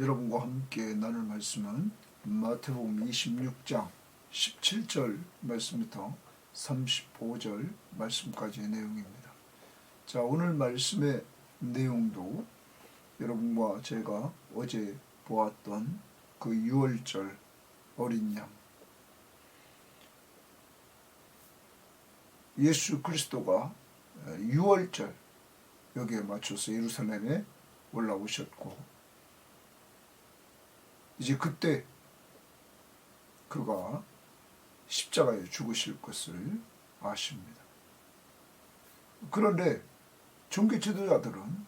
여러분과 함께 나눌 말씀은 마태복음 26장 17절 말씀부터 35절 말씀까지의 내용입니다. 자, 오늘 말씀의 내용도 여러분과 제가 어제 보았던 그 유월절 어린 양, 예수 그리스도가 유월절 여기에 맞춰서 예루살렘에 올라오셨고, 이제 그때 그가 십자가에 죽으실 것을 아십니다. 그런데 종교 지도자들은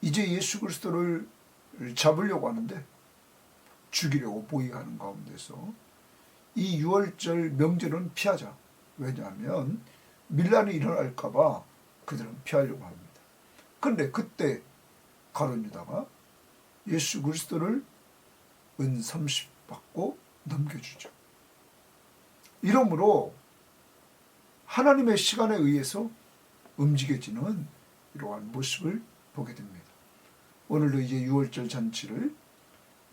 이제 예수 그리스도를 잡으려고 하는데 죽이려고 모의하는 가운데서 이 유월절 명절은 피하자. 왜냐하면 밀란이 일어날까 봐 그들은 피하려고 합니다. 그런데 그때 가룟 유다가 예수 그리스도를 은 30 받고 넘겨주죠. 이러므로 하나님의 시간에 의해서 움직여지는 이러한 모습을 보게 됩니다. 오늘도 이제 유월절 잔치를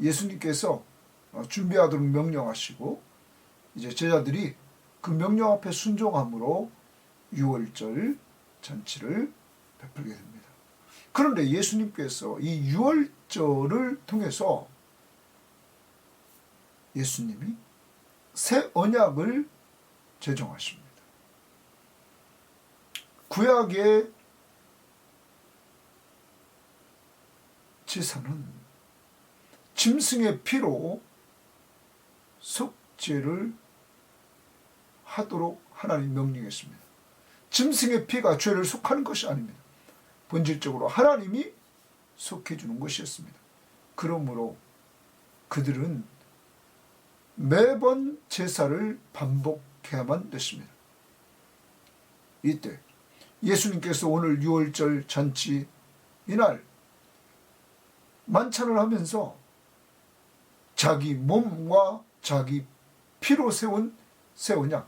예수님께서 준비하도록 명령하시고, 이제 제자들이 그 명령 앞에 순종함으로 유월절 잔치를 베풀게 됩니다. 그런데 예수님께서 이 유월절을 통해서 예수님이 새 언약을 제정하십니다. 구약의 제사는 짐승의 피로 속죄를 하도록 하나님 명령했습니다. 짐승의 피가 죄를 속하는 것이 아닙니다. 본질적으로 하나님이 속해주는 것이었습니다. 그러므로 그들은 매번 제사를 반복해야만 됐습니다. 이때 예수님께서 오늘 유월절 잔치 이날 만찬을 하면서 자기 몸과 자기 피로 세운 새 언약,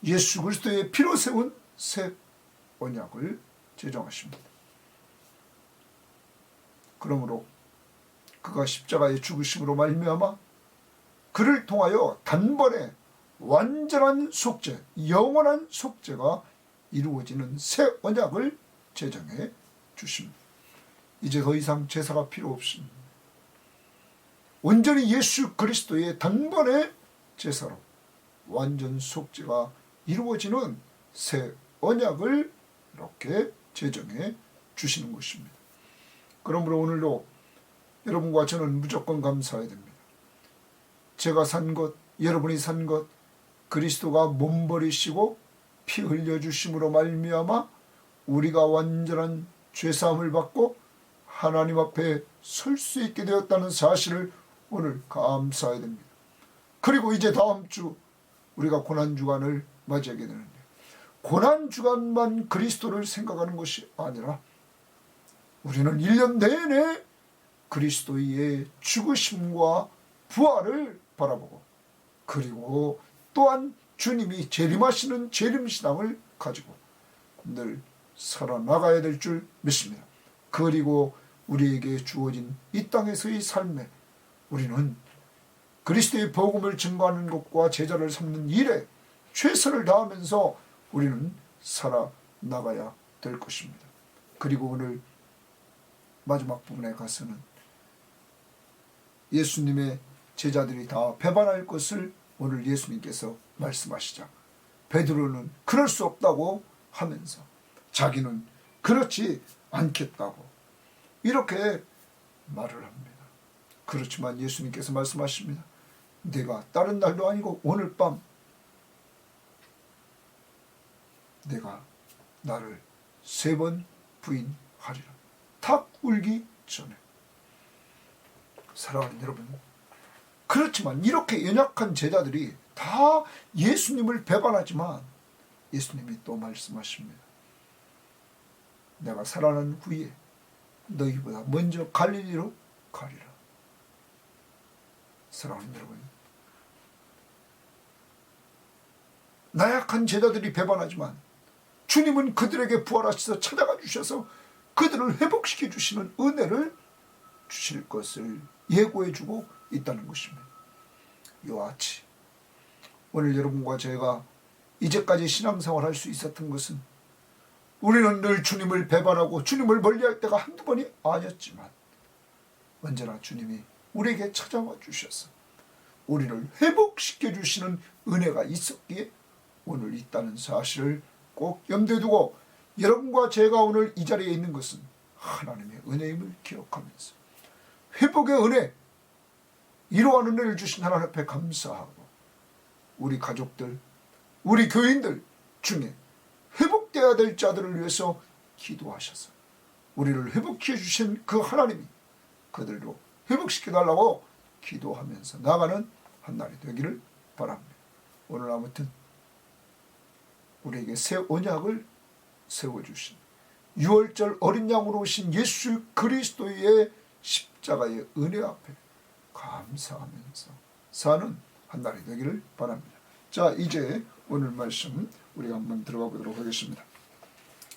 예수 그리스도의 피로 세운 새 언약을 제정하십니다. 그러므로 그가 십자가에 죽으심으로 말미암아 그를 통하여 단번에 완전한 속죄, 영원한 속죄가 이루어지는 새 언약을 제정해 주십니다. 이제 더 이상 제사가 필요 없습니다. 온전히 예수 그리스도의 단번에 제사로 완전 속죄가 이루어지는 새 언약을 이렇게 제정해 주시는 것입니다. 그러므로 오늘도 여러분과 저는 무조건 감사해야 됩니다. 제가 산 것, 여러분이 산 것, 그리스도가 몸버리시고 피 흘려주심으로 말미암아 우리가 완전한 죄사함을 받고 하나님 앞에 설 수 있게 되었다는 사실을 오늘 감사해야 됩니다. 그리고 이제 다음 주 우리가 고난주간을 맞이하게 되는데, 고난주간만 그리스도를 생각하는 것이 아니라 우리는 1년 내내 그리스도의 죽으심과 부활을 바라보고, 그리고 또한 주님이 재림하시는 재림신앙을 가지고 늘 살아나가야 될 줄 믿습니다. 그리고 우리에게 주어진 이 땅에서의 삶에 우리는 그리스도의 복음을 증거하는 것과 제자를 삼는 일에 최선을 다하면서 우리는 살아나가야 될 것입니다. 그리고 오늘 마지막 부분에 가서는 예수님의 제자들이 다 배반할 것을 오늘 예수님께서 말씀하시자 베드로는 그럴 수 없다고 하면서 자기는 그렇지 않겠다고 이렇게 말을 합니다. 그렇지만 예수님께서 말씀하십니다. 내가 다른 날도 아니고 오늘 밤 내가 나를 3번 부인하리라. 닭 울기 전에. 사랑하는 여러분, 그렇지만 이렇게 연약한 제자들이 다 예수님을 배반하지만 예수님이 또 말씀하십니다. 내가 살아난 후에 너희보다 먼저 갈릴리로 가리라. 사랑하는 여러분, 나약한 제자들이 배반하지만 주님은 그들에게 부활하셔서 찾아가 주셔서 그들을 회복시켜 주시는 은혜를 주실 것을 예고해주고 있다는 것입니다. 이와 같이 오늘 여러분과 제가 이제까지 신앙생활할 수 있었던 것은 우리는 늘 주님을 배반하고 주님을 멀리할 때가 한두 번이 아니었지만 언제나 주님이 우리에게 찾아와 주셔서 우리를 회복시켜 주시는 은혜가 있었기에 오늘 있다는 사실을 꼭 염두에 두고 여러분과 제가 오늘 이 자리에 있는 것은 하나님의 은혜임을 기억하면서 회복의 은혜, 이러한 은혜를 주신 하나님 앞에 감사하고 우리 가족들, 우리 교인들 중에 회복되어야 될 자들을 위해서 기도하셔서 우리를 회복해 주신 그 하나님이 그들도 회복시켜달라고 기도하면서 나가는 한날이 되기를 바랍니다. 오늘 아무튼 우리에게 새 언약을 세워주신 6월절 어린 양으로 오신 예수 그리스도의 십자가의 은혜 앞에 감사하면서 사는 한날이 되기를 바랍니다. 자, 이제 오늘 말씀 우리가 한번 들어가 보도록 하겠습니다.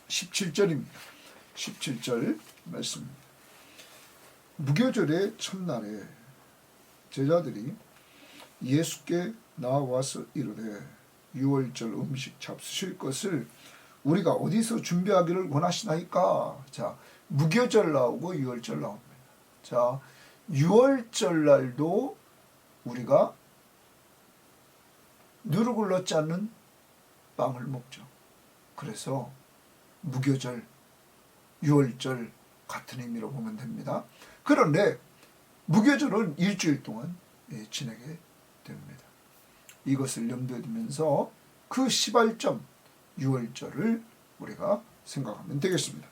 17절입니다. 17절 말씀입니다. 무교절의 첫날에 제자들이 예수께 나와서 이르되 6월절 음식 잡수실 것을 우리가 어디서 준비하기를 원하시나이까. 자, 무교절 나오고 6월절 나옵니다. 자, 6월절 날도 우리가 누룩을 넣지 않는 빵을 먹죠. 그래서 무교절, 6월절 같은 의미로 보면 됩니다. 그런데 무교절은 일주일 동안 지내게 됩니다. 이것을 염두에 두면서 그 시발점 6월절을 우리가 생각하면 되겠습니다.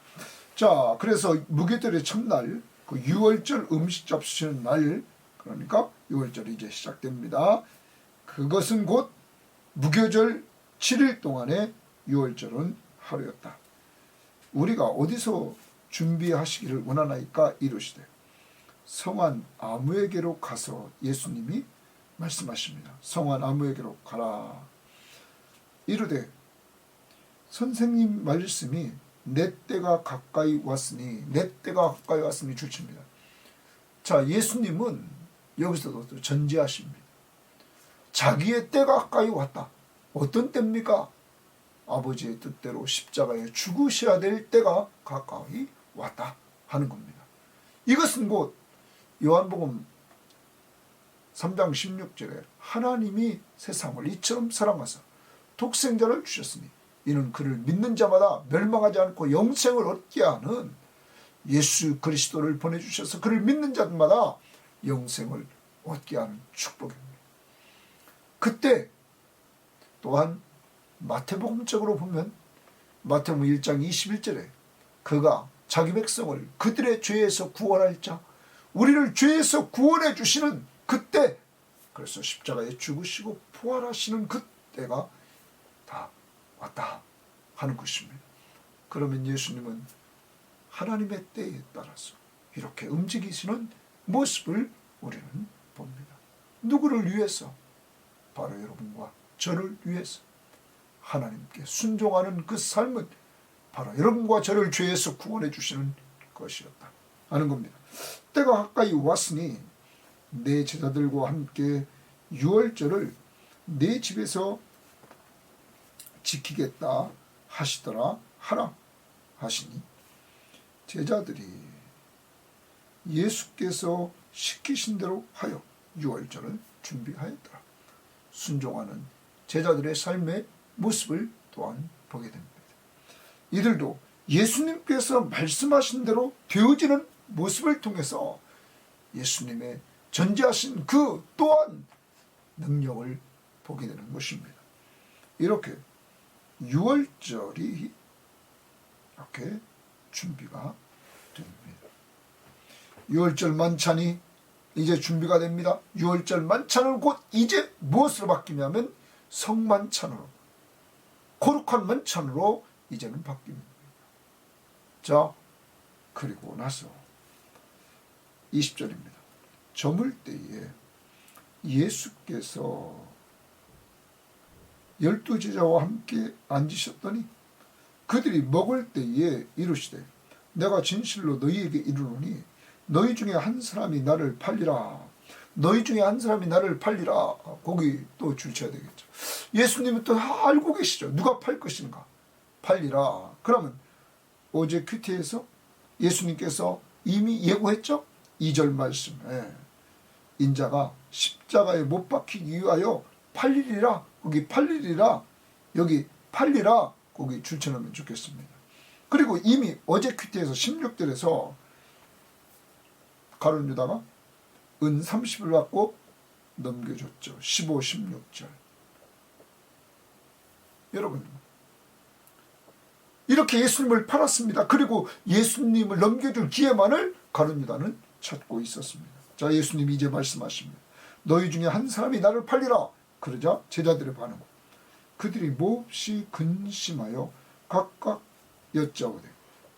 자, 그래서 무교절의 첫날 그 6월절 음식 잡수시는 날, 그러니까 6월절이 이제 시작됩니다. 그것은 곧 무교절 7일 동안의 6월절은 하루였다. 우리가 어디서 준비하시기를 원하나이까 이르시되 성한 아무에게로 가서 예수님이 말씀하십니다. 성한 아무에게로 가라. 이르되 선생님 말씀이 내 때가 가까이 왔으니 줄칩니다. 자, 예수님은 여기서도 전제하십니다. 자기의 때가 가까이 왔다. 어떤 때입니까? 아버지의 뜻대로 십자가에 죽으셔야 될 때가 가까이 왔다 하는 겁니다. 이것은 곧 요한복음 3장 16절에 하나님이 세상을 이처럼 사랑하사 독생자를 주셨으니 이는 그를 믿는 자마다 멸망하지 않고 영생을 얻게 하는 예수 그리스도를 보내주셔서 그를 믿는 자마다 영생을 얻게 하는 축복입니다. 그때 또한 마태복음적으로 보면 마태복음 1장 21절에 그가 자기 백성을 그들의 죄에서 구원할 자, 우리를 죄에서 구원해 주시는 그때, 그래서 십자가에 죽으시고 부활하시는 그때가 다 왔다 하는 것입니다. 그러면 예수님은 하나님의 때에 따라서 이렇게 움직이시는 모습을 우리는 봅니다. 누구를 위해서? 바로 여러분과 저를 위해서. 하나님께 순종하는 그 삶은 바로 여러분과 저를 죄에서 구원해 주시는 것이었다 하는 겁니다. 때가 가까이 왔으니 내 제자들과 함께 6월절을 내 집에서 지키겠다 하시더라 하라 하시니 제자들이 예수께서 시키신 대로 하여 6월절을 준비하였더라. 순종하는 제자들의 삶의 모습을 또한 보게 됩니다. 이들도 예수님께서 말씀하신 대로 되어지는 모습을 통해서 예수님의 전제하신 그 또한 능력을 보게 되는 것입니다. 이렇게 6월절이 이렇게 준비가 됩니다. 6월절 만찬이 이제 준비가 됩니다. 6월절 만찬은 곧 이제 무엇으로 바뀌냐면 성만찬으로, 거룩한 만찬으로 이제는 바뀝니다. 자, 그리고 나서 20절입니다. 저물 때에 예수께서 12제자와 함께 앉으셨더니 그들이 먹을 때에 이르시되 내가 진실로 너희에게 이르노니 너희 중에 한 사람이 나를 팔리라. 너희 중에 한 사람이 나를 팔리라. 거기 또 줄쳐야 되겠죠. 예수님은 또 알고 계시죠. 누가 팔 것인가. 팔리라. 그러면 어제 큐티에서 예수님께서 이미 예고했죠. 2절 말씀에 인자가 십자가에 못 박히기 위하여 팔리리라. 거기 팔리리라. 여기 팔리라. 거기 줄쳐놓으면 좋겠습니다. 그리고 이미 어제 큐티에서 16절에서 가룟 유다가 은 30을 받고 넘겨줬죠. 15, 16절. 여러분, 이렇게 예수님을 팔았습니다. 그리고 예수님을 넘겨줄 기회만을 가룟 유다는 찾고 있었습니다. 자, 예수님이 이제 말씀하십니다. 너희 중에 한 사람이 나를 팔리라. 그러자 제자들의 반응. 그들이 몹시 근심하여 각각 여짜오되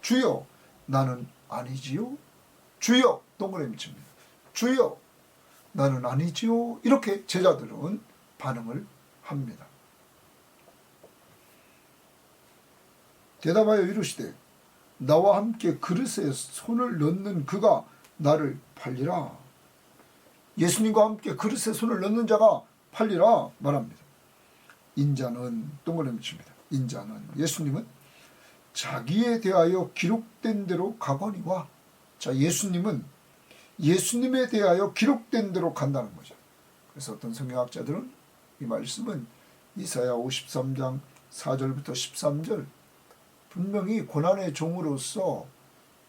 주여 나는 아니지요. 주여 동그라미 칩니다. 주여 나는 아니지요. 이렇게 제자들은 반응을 합니다. 대답하여 이르시되 나와 함께 그릇에 손을 넣는 그가 나를 팔리라. 예수님과 함께 그릇에 손을 넣는 자가 팔리라 말합니다. 인자는 동그라미 칩니다. 인자는 예수님은 자기에 대하여 기록된 대로 가거니와. 자, 예수님은 예수님에 대하여 기록된 대로 간다는 거죠. 그래서 어떤 성경학자들은 이 말씀은 이사야 53장 4절부터 13절 분명히 고난의 종으로서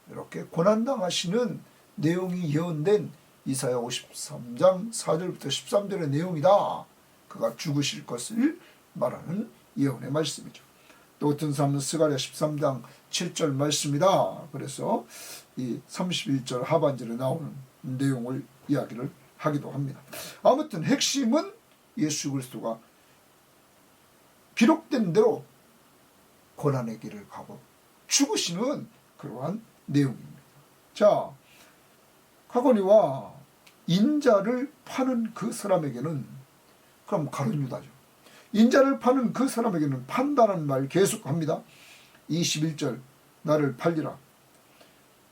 이렇게 고난당하시는 내용이 예언된 이사야 53장 4절부터 13절의 내용이다. 그가 죽으실 것을 말하는 예언의 말씀이죠. 또 어떤 사람은 스가랴 13장 7절 말씀이다. 그래서 이 31절 하반절에 나오는 내용을 이야기를 하기도 합니다. 아무튼 핵심은 예수 그리스도가 기록된 대로 고난의 길을 가고 죽으시는 그러한 내용입니다. 자, 가거니와 인자를 파는 그 사람에게는, 그럼 가룟 유다죠. 인자를 파는 그 사람에게는 판다는 말 계속합니다. 21절 나를 팔리라.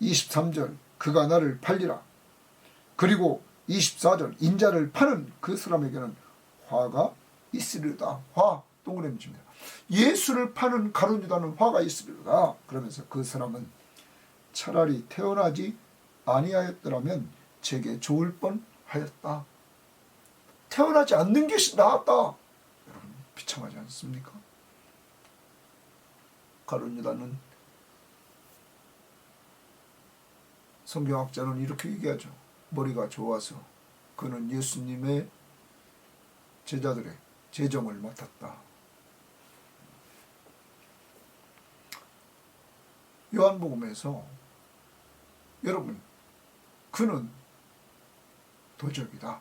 23절 그가 나를 팔리라. 그리고 24절 인자를 파는 그 사람에게는 화가 있으리로다. 화 동그라미 칩니다. 예수를 파는 가룟 유다는 화가 있으리로다. 그러면서 그 사람은 차라리 태어나지 아니하였더라면 제게 좋을 뻔하였다. 태어나지 않는 것이 나았다. 여러분 비참하지 않습니까? 가룟 유다는, 성경학자는 이렇게 얘기하죠. 머리가 좋아서 그는 예수님의 제자들의 재정을 맡았다. 요한복음에서 여러분 그는 도적이다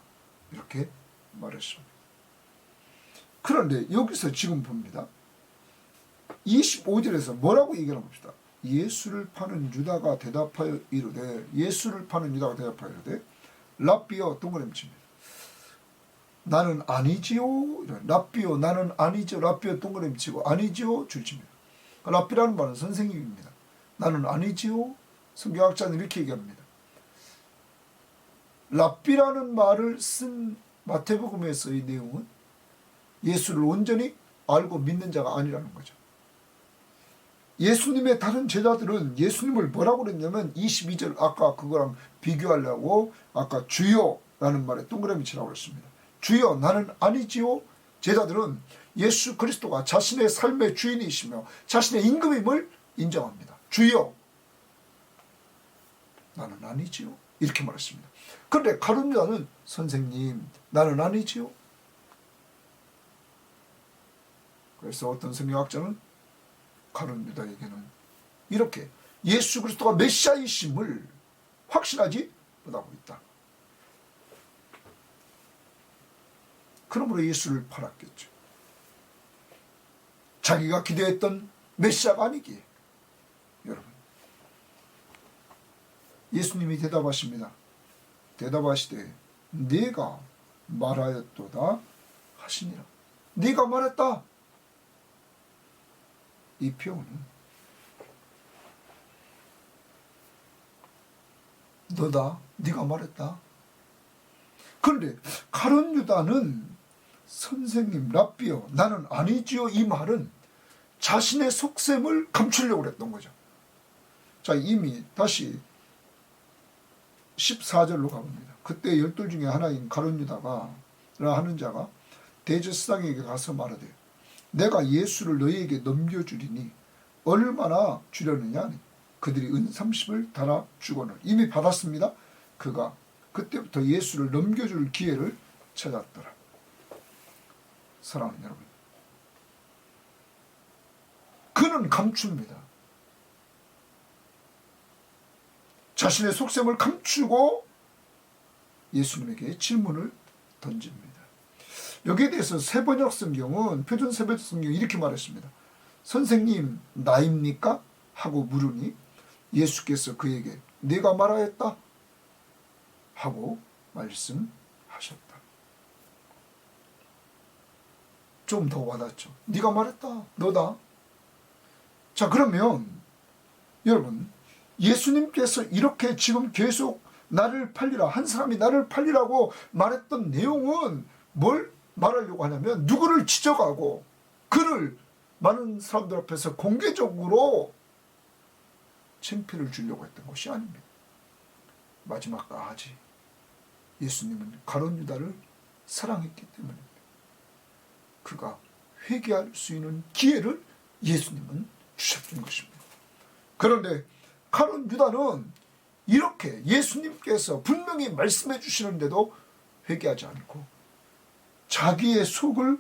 이렇게 말했습니다. 그런데 여기서 지금 봅니다. 25절에서 뭐라고 얘기하는 봅시다. 예수를 파는 유다가 대답하여 이르되, 예수를 파는 유다가 대답하여 이르되 랍비여 동그라미 칩니다. 나는 아니지요. 랍비여 나는 아니죠. 랍비여 동그라미 치고 아니지요 줄칩니다. 랍비라는 말은 선생님입니다. 나는 아니지요. 성경학자는 이렇게 얘기합니다. 랍비라는 말을 쓴 마태복음에서의 내용은 예수를 온전히 알고 믿는 자가 아니라는 거죠. 예수님의 다른 제자들은 예수님을 뭐라고 그랬냐면 22절 아까 그거랑 비교하려고 아까 주여라는 말에 동그라미 치라고 했습니다. 주여 나는 아니지요. 제자들은 예수 그리스도가 자신의 삶의 주인이시며 자신의 임금임을 인정합니다. 주여 나는 아니지요. 이렇게 말했습니다. 그런데 가룟 유다는 선생님 나는 아니지요. 그래서 어떤 성경학자는 가룟 유다에게는 이렇게 예수 그리스도가 메시아이심을 확신하지 못하고 있다. 그러므로 예수를 팔았겠죠. 자기가 기대했던 메시아가 아니기에. 여러분 예수님이 대답하십니다. 대답하시되 네가 말하였도다 하시니라. 네가 말했다. 이 표현은 너다. 네가 말했다. 그런데 가룟 유다는 선생님 랍비요 나는 아니지요 이 말은 자신의 속셈을 감추려고 했던 거죠. 자, 이미 다시 14절로 가봅니다. 그때 열둘 중에 하나인 가룟 유다가 하는 자가 대제사장에게 가서 말하되 내가 예수를 너희에게 넘겨주리니 얼마나 주려느냐. 그들이 은 30을 달아 주거늘. 이미 받았습니다. 그가 그때부터 예수를 넘겨줄 기회를 찾았더라. 사랑하는 여러분, 그는 감춥니다. 자신의 속셈을 감추고 예수님에게 질문을 던집니다. 여기에 대해서 세번역 성경은 표준 세번역 성경이 이렇게 말했습니다. 선생님 나입니까? 하고 물으니 예수께서 그에게 네가 말하였다 하고 말씀하셨다. 좀 더 와닿죠. 네가 말했다. 너다. 자, 그러면 여러분, 예수님께서 이렇게 지금 계속 나를 팔리라, 한 사람이 나를 팔리라고 말했던 내용은 뭘 말하려고 하냐면 누구를 지적하고 그를 많은 사람들 앞에서 공개적으로 창피를 주려고 했던 것이 아닙니다. 마지막까지 예수님은 가룟 유다를 사랑했기 때문입니다. 그가 회개할 수 있는 기회를 예수님은 주셨던 것입니다. 그런데 가룟 유다는 이렇게 예수님께서 분명히 말씀해 주시는데도 회개하지 않고 자기의 속을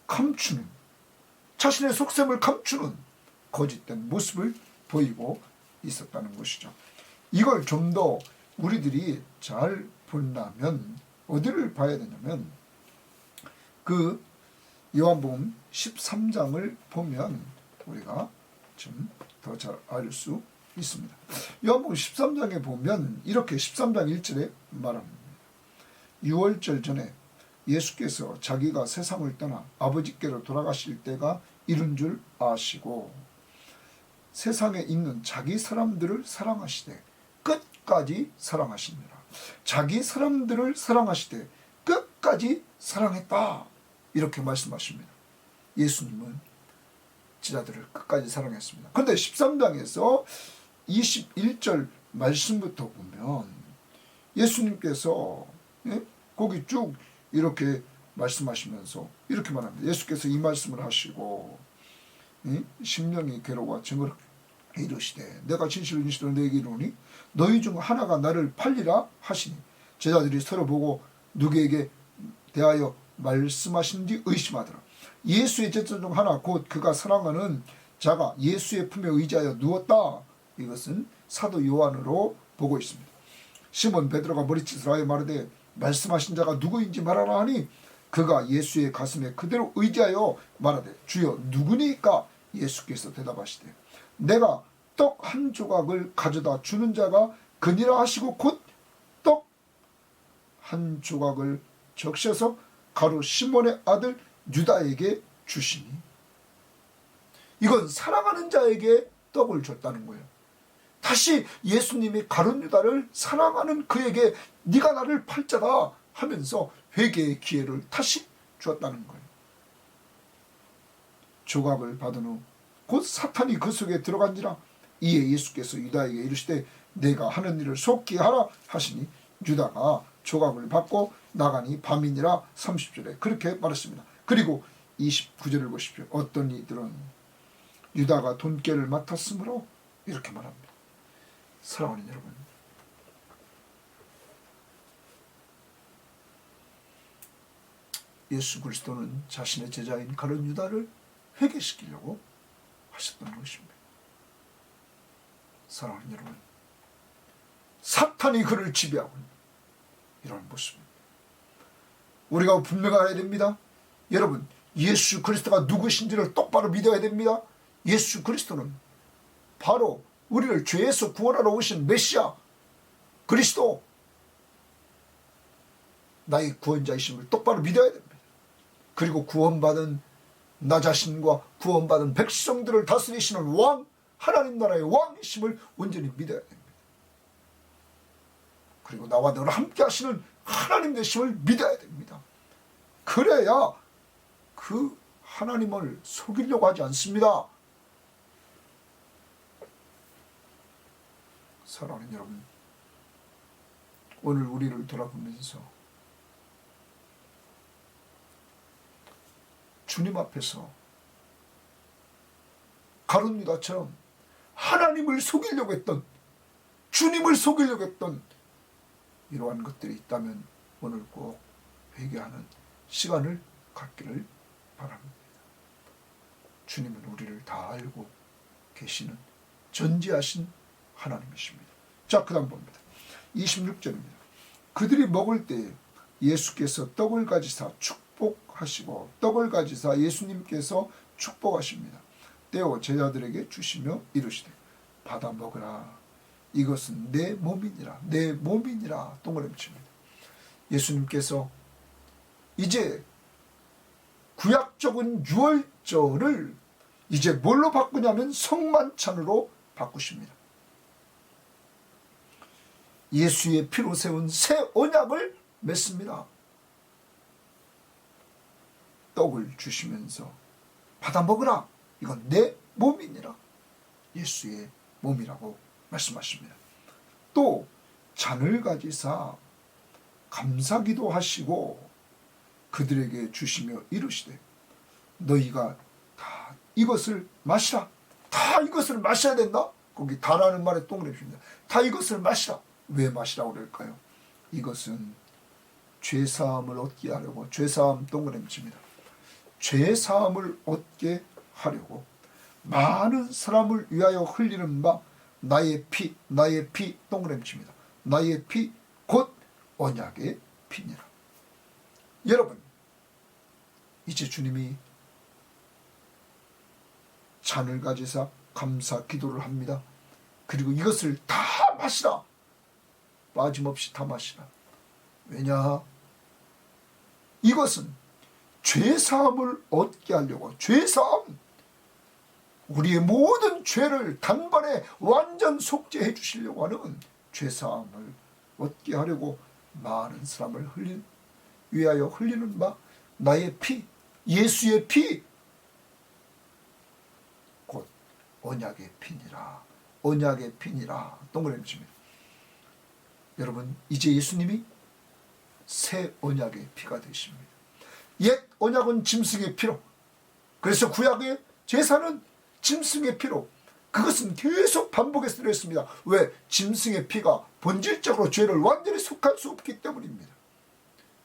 감추는, 자신의 속셈을 감추는 거짓된 모습을 보이고 있었다는 것이죠. 이걸 좀 더 우리들이 잘 본다면 어디를 봐야 되냐면 그 요한복음 13장을 보면 우리가 좀 더 잘 알 수 있습니다. 요한복음 13장에 보면 이렇게 13장 1절에 말합니다. 6월절 전에 예수께서 자기가 세상을 떠나 아버지께로 돌아가실 때가 이른 줄 아시고 세상에 있는 자기 사람들을 사랑하시되 끝까지 사랑하시니라. 자기 사람들을 사랑하시되 끝까지 사랑했다. 이렇게 말씀하십니다. 예수님은 지자들을 끝까지 사랑했습니다. 그런데 13장에서 21절 말씀부터 보면 예수님께서 거기 쭉 이렇게 말씀하시면서 이렇게 말합니다. 예수께서 이 말씀을 하시고 심령이 괴로워 증거롭게 이르시되 내가 진실로 진실로 너에게 이르노니 너희 중 하나가 나를 팔리라 하시니 제자들이 서로 보고 누구에게 대하여 말씀하시는지 의심하더라. 예수의 제자 중 하나 곧 그가 사랑하는 자가 예수의 품에 의지하여 누웠다. 이것은 사도 요한으로 보고 있습니다. 시몬 베드로가 머리짓을 하여 말하되 말씀하신 자가 누구인지 말하라 하니 그가 예수의 가슴에 그대로 의지하여 말하되 주여 누구니까? 예수께서 대답하시되 내가 떡 한 조각을 가져다 주는 자가 그니라 하시고 곧 떡 한 조각을 적셔서 가룟 시몬의 아들 유다에게 주시니 이건 사랑하는 자에게 떡을 줬다는 거예요. 다시 예수님이 가룟 유다를 사랑하는 그에게 네가 나를 팔자다 하면서 회개의 기회를 다시 주었다는 거예요. 조각을 받은 후 곧 사탄이 그 속에 들어간지라. 이에 예수께서 유다에게 이르시되 내가 하는 일을 속히 하라 하시니 유다가 조각을 받고 나가니 밤이니라. 30절에 그렇게 말했습니다. 그리고 29절을 보십시오. 어떤 이들은 유다가 돈깨를 맡았으므로 이렇게 말합니다. 사랑하는 여러분, 예수 그리스도는 자신의 제자인 가룟 유다를 회개시키려고 하셨던 것입니다. 사랑하는 여러분, 사탄이 그를 지배하고 있는 이런 모습입니다. 우리가 분명해야 됩니다. 여러분, 예수 그리스도가 누구신지를 똑바로 믿어야 됩니다. 예수 그리스도는 바로 우리를 죄에서 구원하러 오신 메시아 그리스도, 나의 구원자이심을 똑바로 믿어야 됩니다. 그리고 구원받은 나 자신과 구원받은 백성들을 다스리시는 왕, 하나님 나라의 왕이심을 온전히 믿어야 됩니다. 그리고 나와 너를 함께 하시는 하나님 되심을 믿어야 됩니다. 그래야 그 하나님을 속이려고 하지 않습니다. 사랑하는 여러분, 오늘 우리를 돌아보면서 주님 앞에서 가룟 유다처럼 하나님을 속이려고 했던, 주님을 속이려고 했던 이러한 것들이 있다면 오늘 꼭 회개하는 시간을 갖기를 바랍니다. 주님은 우리를 다 알고 계시는 전지하신 하나님이십니다. 자, 그 다음 봅니다. 26절입니다. 그들이 먹을 때 예수께서 떡을 가지사 축복하시고, 떡을 가지사 예수님께서 축복하십니다. 떼어 제자들에게 주시며 이르시되 받아 먹으라. 이것은 내 몸이니라. 내 몸이니라. 동그라미 칩니다. 예수님께서 이제 구약적인 유월절을 이제 뭘로 바꾸냐면 성만찬으로 바꾸십니다. 예수의 피로 세운 새 언약을 맺습니다. 떡을 주시면서 받아 먹으라. 이건 내 몸이니라. 예수의 몸이라고 말씀하십니다. 또 잔을 가지사 감사기도 하시고 그들에게 주시며 이르시되 너희가 다 이것을 마시라. 다 이것을 마셔야 된다. 거기 다라는 말에 동그라미입니다. 다 이것을 마시라. 왜 마시라고 그럴까요? 이것은 죄사함을 얻게 하려고, 죄사함 동그라미입니다. 죄사함을 얻게 하려고 많은 사람을 위하여 흘리는 바 나의 피, 나의 피 동그라미입니다. 나의 피 곧 언약의 피니라. 여러분, 이제 주님이 잔을 가지사 감사 기도를 합니다. 그리고 이것을 다 마시라. 빠짐없이 다 마시라. 왜냐? 이것은 죄사함을 얻게 하려고, 죄사함, 우리의 모든 죄를 단번에 완전 속죄해 주시려고 하는 죄사함을 얻게 하려고 많은 사람을 위하여 흘리는 바 나의 피, 예수의 피, 곧 언약의 피니라. 언약의 피니라. 동그라미 칩니다. 여러분, 이제 예수님이 새 언약의 피가 되십니다. 옛 언약은 짐승의 피로, 그래서 구약의 제사는 짐승의 피로, 그것은 계속 반복해서 드렸습니다. 왜? 짐승의 피가 본질적으로 죄를 완전히 속할 수 없기 때문입니다.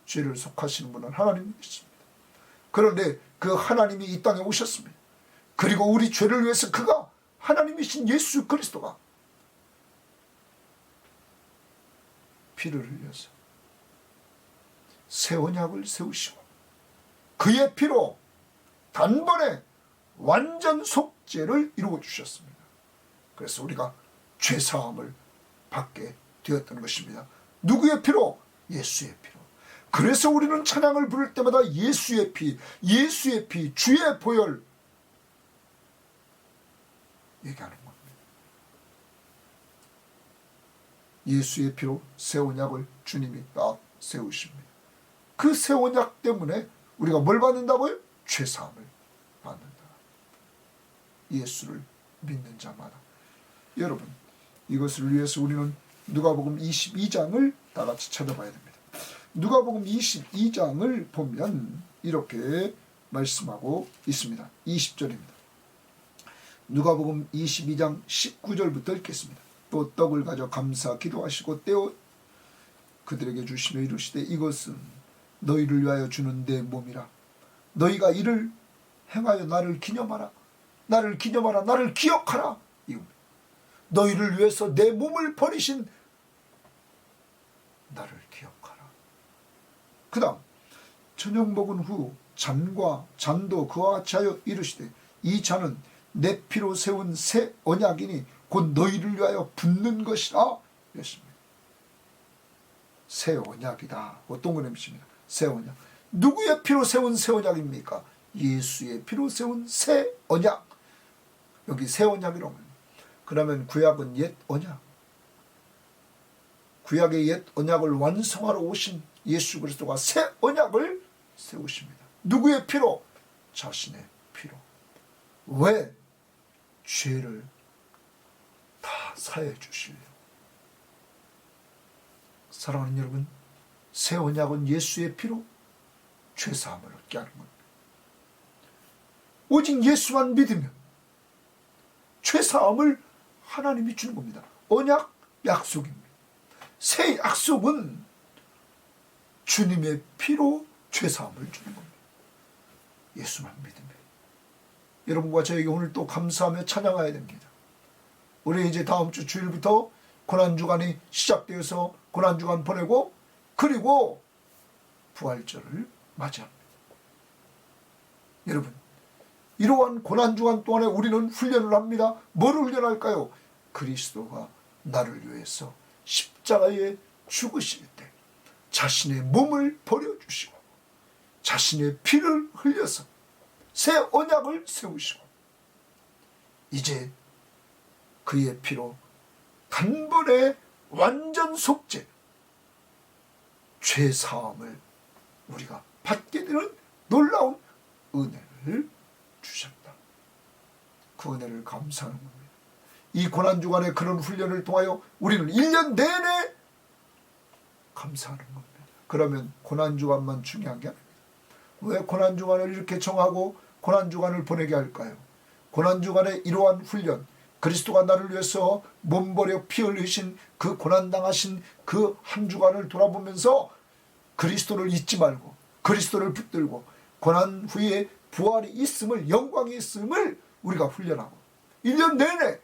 죄를 속하시는 분은 하나님이십니다. 그런데 그 하나님이 이 땅에 오셨습니다. 그리고 우리 죄를 위해서 그가, 하나님이신 예수 그리스도가 피를 흘려서 새 언약을 세우시고 그의 피로 단번에 완전 속죄를 이루어 주셨습니다. 그래서 우리가 죄사함을 받게 되었던 것입니다. 누구의 피로? 예수의 피로. 그래서 우리는 찬양을 부를 때마다 예수의 피, 예수의 피, 주의 보혈 얘기하는 겁니다. 예수의 피로 새 언약을 주님이 딱 세우십니다. 그 새 언약 때문에 우리가 뭘 받는다고요? 죄사함을 받는다. 예수를 믿는 자마다. 여러분, 이것을 위해서 우리는 누가복음 22장을 다 같이 찾아봐야 됩니다. 누가복음 22장을 보면 이렇게 말씀하고 있습니다. 20절입니다. 누가복음 22장 19절부터 읽겠습니다. 또 떡을 가져 감사 기도하시고 떼어 그들에게 주시며 이르시되 이것은 너희를 위하여 주는 내 몸이라. 너희가 이를 행하여 나를 기념하라. 나를 기념하라. 나를 기억하라. 이겁니다. 너희를 위해서 내 몸을 버리신 나를 기억하라. 그 다음 저녁 먹은 후 잔도 그와 같이 하여 이르시되 이 잔은 내 피로 세운 새 언약이니 곧 너희를 위하여 붓는 것이라. 이랬습니다. 새 언약이다. 동그라미 칩니다. 새 언약. 누구의 피로 세운 새 언약입니까? 예수의 피로 세운 새 언약. 여기 새 언약이라고 합니다. 그러면 구약은 옛 언약. 구약의 옛 언약을 완성하러 오신 예수 그리스도가 새 언약을 세우십니다. 누구의 피로? 자신의 피로. 왜? 죄를 다 사해 주시려고. 사랑하는 여러분, 새 언약은 예수의 피로 죄사함을 얻게 하는 겁니다. 오직 예수만 믿으면 죄사함을 하나님이 주는 겁니다. 언약 약속입니다. 새 약속은 주님의 피로 죄사함을 주는 겁니다. 예수만 믿으면. 여러분과 저에게 오늘 또 감사하며 찬양해야 됩니다. 우리 이제 다음 주 주일부터 고난주간이 시작되어서 고난주간 보내고 그리고 부활절을 맞이합니다. 여러분, 이러한 고난주간 동안에 우리는 훈련을 합니다. 뭐를 훈련할까요? 그리스도가 나를 위해서 십자가에 죽으실 때 자신의 몸을 버려주시고 자신의 피를 흘려서 새 언약을 세우시고 이제 그의 피로 단번에 완전 속죄, 죄사함을 우리가 받게 되는 놀라운 은혜를 주셨다. 그 은혜를 감사하는 겁니다. 이 고난주간의 그런 훈련을 통하여 우리는 1년 내내 감사하는 겁니다. 그러면 고난주간만 중요한 게 아닙니다. 왜 고난주간을 이렇게 정하고 고난주간을 보내게 할까요? 고난주간의 이러한 훈련, 그리스도가 나를 위해서 몸버려 피 흘리신 그 고난당하신 그 한 주간을 돌아보면서 그리스도를 잊지 말고 그리스도를 붙들고 고난 후에 부활이 있음을, 영광이 있음을 우리가 훈련하고 1년 내내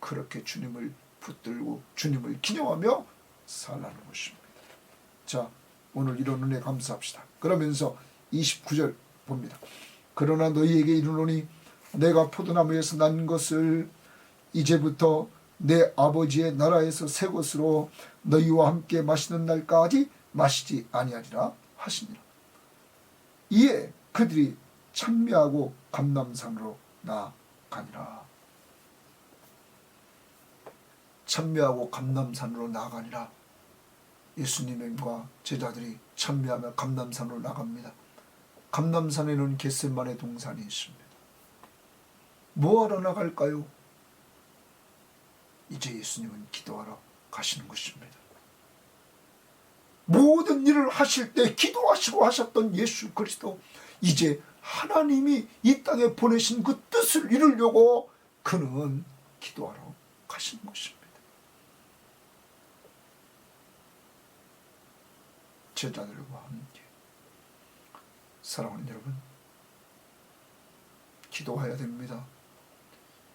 그렇게 주님을 붙들고 주님을 기념하며 살라는 것입니다. 자, 오늘 이런 은혜 감사합시다. 그러면서 29절 봅니다. 그러나 너희에게 이르노니 내가 포도나무에서 난 것을 이제부터 내 아버지의 나라에서 새 것으로 너희와 함께 마시는 날까지 마시지 아니하리라 하시니라. 이에 그들이 찬미하고 감람산으로 나아가니라. 찬미하고 감람산으로 나아가니라. 예수님과 제자들이 찬미하며 감람산으로 나갑니다. 감람산에는 겟세마네 동산이 있습니다. 뭐하러 나갈까요? 이제 예수님은 기도하러 가시는 것입니다. 모든 일을 하실 때 기도하시고 하셨던 예수 그리스도, 이제 하나님이 이 땅에 보내신 그 뜻을 이루려고 그는 기도하러 가시는 것입니다. 제자들과 함께. 사랑하는 여러분, 기도해야 됩니다.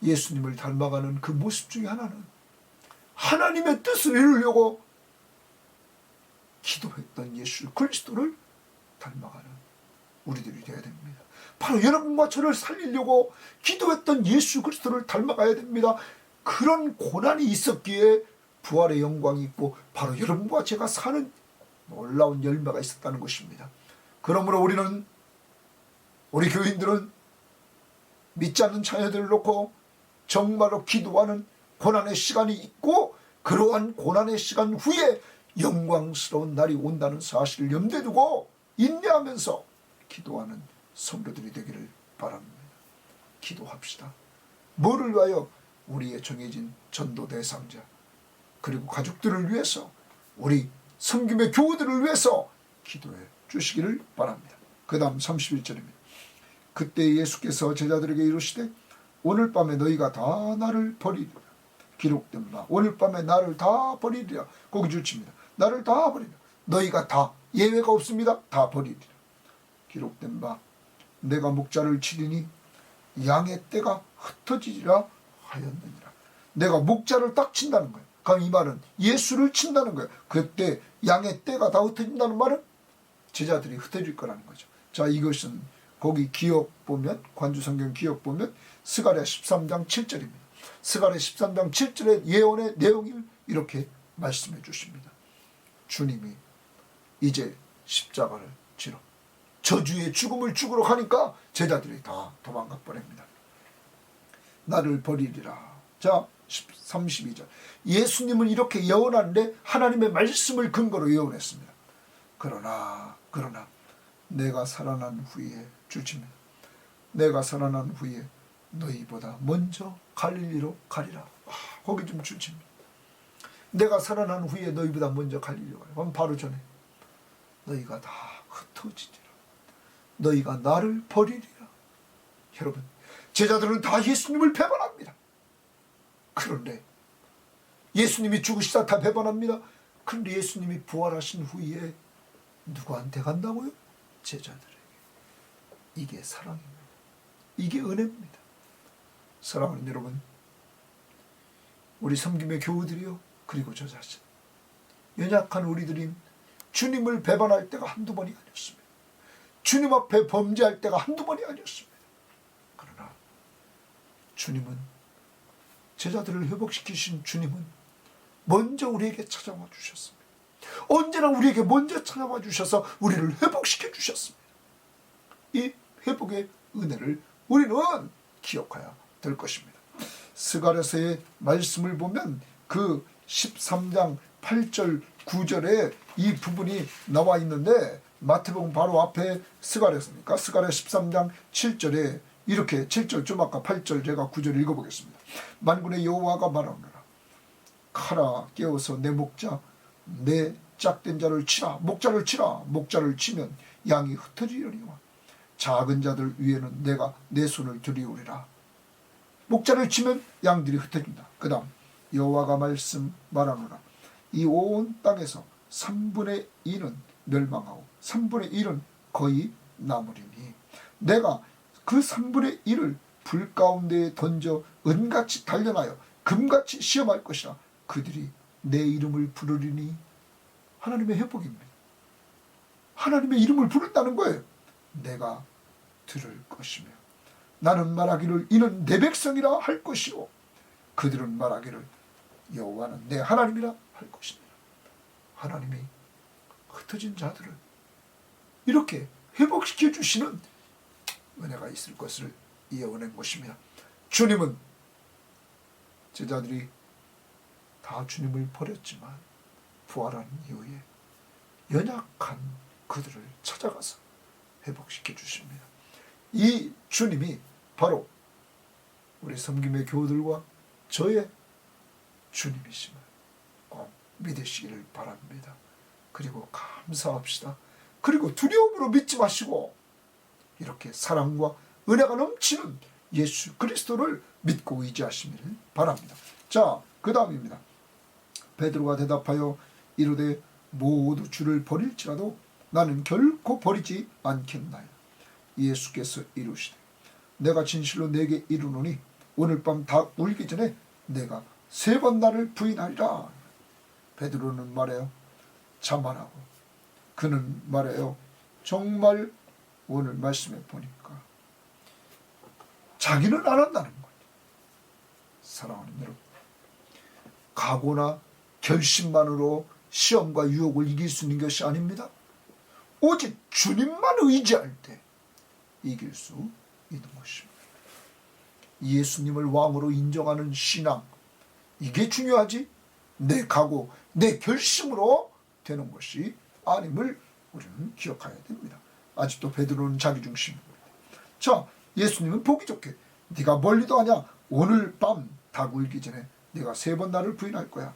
예수님을 닮아가는 그 모습 중에 하나는 하나님의 뜻을 이루려고 기도했던 예수 그리스도를 닮아가는 우리들이 되어야 됩니다. 바로 여러분과 저를 살리려고 기도했던 예수 그리스도를 닮아가야 됩니다. 그런 고난이 있었기에 부활의 영광이 있고 바로 여러분과 제가 사는 놀라운 열매가 있었다는 것입니다. 그러므로 우리 교인들은 믿지 않는 자녀들을 놓고 정말로 기도하는 고난의 시간이 있고 그러한 고난의 시간 후에 영광스러운 날이 온다는 사실을 염두에 두고 인내하면서 기도하는 성도들이 되기를 바랍니다. 기도합시다. 뭐를 위하여? 우리의 정해진 전도 대상자 그리고 가족들을 위해서, 우리 섬김의 교우들을 위해서 기도해 주시기를 바랍니다. 그 다음 31절입니다. 그때 예수께서 제자들에게 이르시되 오늘 밤에 너희가 다 나를 버리리라. 기록된 바 오늘 밤에 나를 다 버리리라. 거기 줄칩니다. 나를 다 버리리라. 너희가 다, 예외가 없습니다. 다 버리리라. 기록된 바 내가 목자를 치리니 양의 떼가 흩어지리라 하였느니라. 내가 목자를 딱 친다는 거예요. 그럼 이 말은 예수를 친다는 거예요. 그때 양의 떼가 다 흩어진다는 말은 제자들이 흩어질 거라는 거죠. 자, 이것은 거기 기억 보면, 관주성경 기억 보면 스가랴 13장 7절입니다. 스가랴 13장 7절의 예언의 내용을 이렇게 말씀해 주십니다. 주님이 이제 십자가를 지러 저주의 죽음을 죽으러 가니까 제자들이 다 도망가 버립니다. 나를 버리리라. 자, 32절. 예수님은 이렇게 예언하는데 하나님의 말씀을 근거로 예언했습니다. 그러나 내가 살아난 후에, 주십니다. 내가 살아난 후에 너희보다 먼저 갈릴리로 가리라. 거기 좀 주십니다. 내가 살아난 후에 너희보다 먼저 갈릴리로 가리라. 그럼 바로 전에 너희가 다 흩어지리라. 너희가 나를 버리리라. 여러분, 제자들은 다 예수님을 배반합니다. 그런데 예수님이 죽으시다 다 배반합니다. 그런데 예수님이 부활하신 후에 누구한테 간다고요? 제자들에게. 이게 사랑입니다. 이게 은혜입니다. 사랑하는 여러분, 우리 섬김의 교우들이요, 그리고 저 자신, 연약한 우리들인 주님을 배반할 때가 한두 번이 아니었습니다. 주님 앞에 범죄할 때가 한두 번이 아니었습니다. 그러나 주님은, 제자들을 회복시키신 주님은 먼저 우리에게 찾아와 주셨습니다. 언제나 우리에게 먼저 찾아와 주셔서 우리를 회복시켜 주셨습니다. 이 회복의 은혜를 우리는 기억해야 될 것입니다. 스가랴서의 말씀을 보면 그 13장 8절 9절에 이 부분이 나와 있는데, 마태복음 바로 앞에 스가랴서니까 스가랴 13장 7절에 이렇게, 7절 좀 아까 8절 제가 9절 읽어보겠습니다. 만군의 여호와가 말하노라. 가라, 깨어서 내 목자, 내 짝된 자를 치라. 목자를 치라. 목자를 치면 양이 흩어지려니와 작은 자들 위에는 내가 내 손을 들이오리라. 목자를 치면 양들이 흩어진다. 그 다음 여호와가 말하노라. 이 온 땅에서 3분의 2는 멸망하고 3분의 1은 거의 남으리니 내가 그 3분의 1을 불 가운데에 던져 은같이 단련하여 금같이 시험할 것이라. 그들이 내 이름을 부르리니. 하나님의 회복입니다. 하나님의 이름을 부른다는 거예요. 내가 들을 것이며 나는 말하기를 이는 내 백성이라 할 것이요 그들은 말하기를 여호와는 내 하나님이라 할 것이니라. 하나님이 흩어진 자들을 이렇게 회복시켜 주시는 은혜가 있을 것을 예언한 것이며, 주님은 제자들이 다 주님을 버렸지만 부활한 이후에 연약한 그들을 찾아가서 회복시켜 주십니다. 이 주님이 바로 우리 섬김의 교우들과 저의 주님이심을 꼭 믿으시기를 바랍니다. 그리고 감사합시다. 그리고 두려움으로 믿지 마시고 이렇게 사랑과 은혜가 넘치는 예수 그리스도를 믿고 의지하시기를 바랍니다. 자, 그 다음입니다. 베드로가 대답하여 이르되 모두 주를 버릴지라도 나는 결코 버리지 않겠나요. 예수께서 이르시되 내가 진실로 내게 이르노니 오늘 밤 다 울기 전에 내가 3번 나를 부인하리라. 베드로는 말해요. 자만하고 그는 말해요. 정말 오늘 말씀에 보니까 자기는 안 한다는 거예요. 사랑하는 여러분, 각오나 결심만으로 시험과 유혹을 이길 수 있는 것이 아닙니다. 오직 주님만 의지할 때 이길 수 있는 것입니다. 예수님을 왕으로 인정하는 신앙, 이게 중요하지 내 각오, 내 결심으로 되는 것이 아님을 우리는 기억해야 됩니다. 아직도 베드로는 자기중심입니다. 자, 예수님은 보기 좋게 네가 멀리도 하냐 오늘 밤 닭 울기 전에 네가 3번 나를 부인할 거야.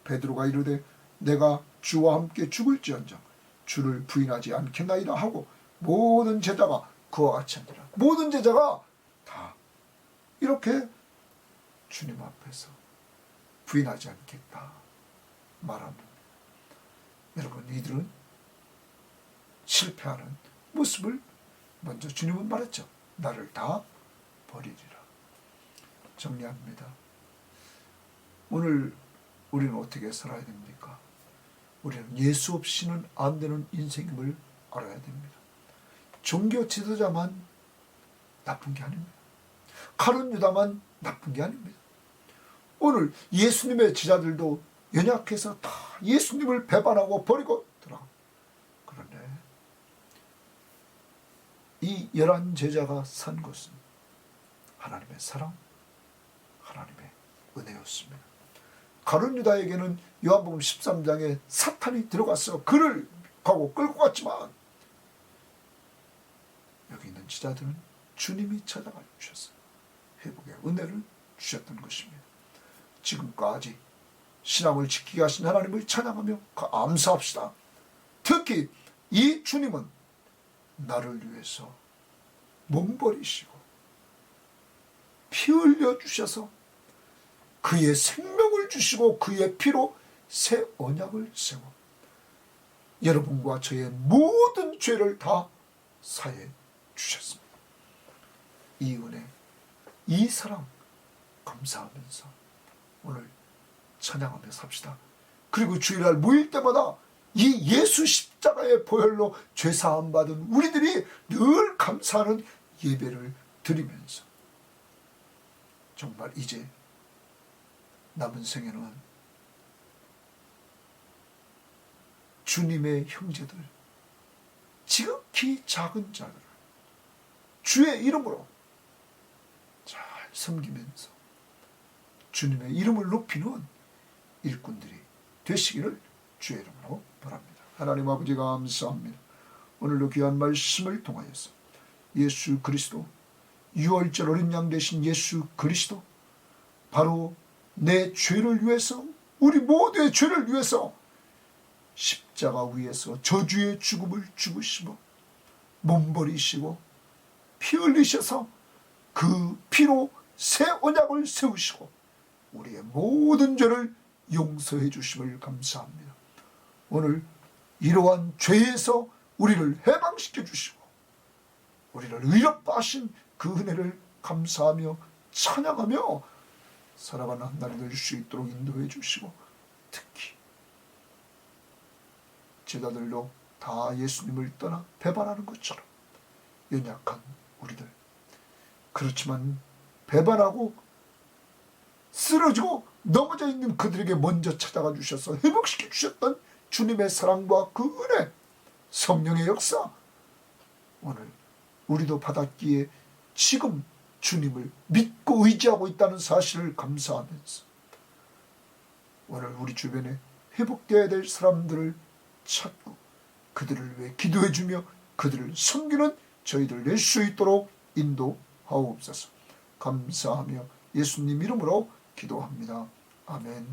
베드로가 이르되 내가 주와 함께 죽을지언정 주를 부인하지 않겠나이다 하고 모든 제자가 그와 같이 하니라. 모든 제자가 다 이렇게 주님 앞에서 부인하지 않겠다 말합니다. 여러분, 이들은 실패하는 모습을 먼저 주님은 말했죠. 나를 다 버리리라. 정리합니다. 오늘 우리는 어떻게 살아야 됩니까? 우리는 예수 없이는 안 되는 인생임을 알아야 됩니다. 종교 지도자만 나쁜 게 아닙니다. 가룟 유다만 나쁜 게 아닙니다. 오늘 예수님의 제자들도 연약해서 다 예수님을 배반하고 버리고 들어가. 그런데 이 11 제자가 산 것은 하나님의 사랑, 하나님의 은혜였습니다. 가룟 유다에게는 요한복음 13장에 사탄이 들어가서 그를 가고 끌고 갔지만 여기 있는 지자들은 주님이 찾아가 주셨어요. 회복의 은혜를 주셨던 것입니다. 지금까지 신앙을 지키게 하신 하나님을 찬양하며 감사합시다. 특히 이 주님은 나를 위해서 몸버리시고 피 흘려 주셔서 그의 생명을 주시고 그의 피로 새 언약을 세워 여러분과 저의 모든 죄를 다 사해 주셨습니다. 이 은혜, 이 사랑 감사하면서 오늘 찬양하며 삽시다. 그리고 주일날 모일 때마다 이 예수 십자가의 보혈로 죄사함 받은 우리들이 늘 감사하는 예배를 드리면서 정말 이제 남은 생에는 주님의 형제들, 지극히 작은 자들을 주의 이름으로 잘 섬기면서 주님의 이름을 높이는 일꾼들이 되시기를 주의 이름으로 바랍니다. 하나님 아버지 감사합니다. 오늘도 귀한 말씀을 통하여서 예수 그리스도, 유월절 어린 양 되신 예수 그리스도, 바로 내 죄를 위해서, 우리 모두의 죄를 위해서 십자가 위에서 저주의 죽음을 죽으시고 몸버리시고 피 흘리셔서 그 피로 새 언약을 세우시고 우리의 모든 죄를 용서해 주심을 감사합니다. 오늘 이러한 죄에서 우리를 해방시켜 주시고 우리를 의롭다 하신 그 은혜를 감사하며 찬양하며 살아가는 한 날이 될 수 있도록 인도해 주시고, 특히 제자들도 다 예수님을 떠나 배반하는 것처럼 연약한 우리들, 그렇지만 배반하고 쓰러지고 넘어져 있는 그들에게 먼저 찾아가 주셔서 회복시켜 주셨던 주님의 사랑과 그 은혜, 성령의 역사, 오늘 우리도 받았기에 지금 주님을 믿고 의지하고 있다는 사실을 감사하면서 오늘 우리 주변에 회복되어야 될 사람들을 찾고 그들을 위해 기도해주며 그들을 섬기는 저희들 될 수 있도록 인도하옵소서. 감사하며 예수님 이름으로 기도합니다. 아멘.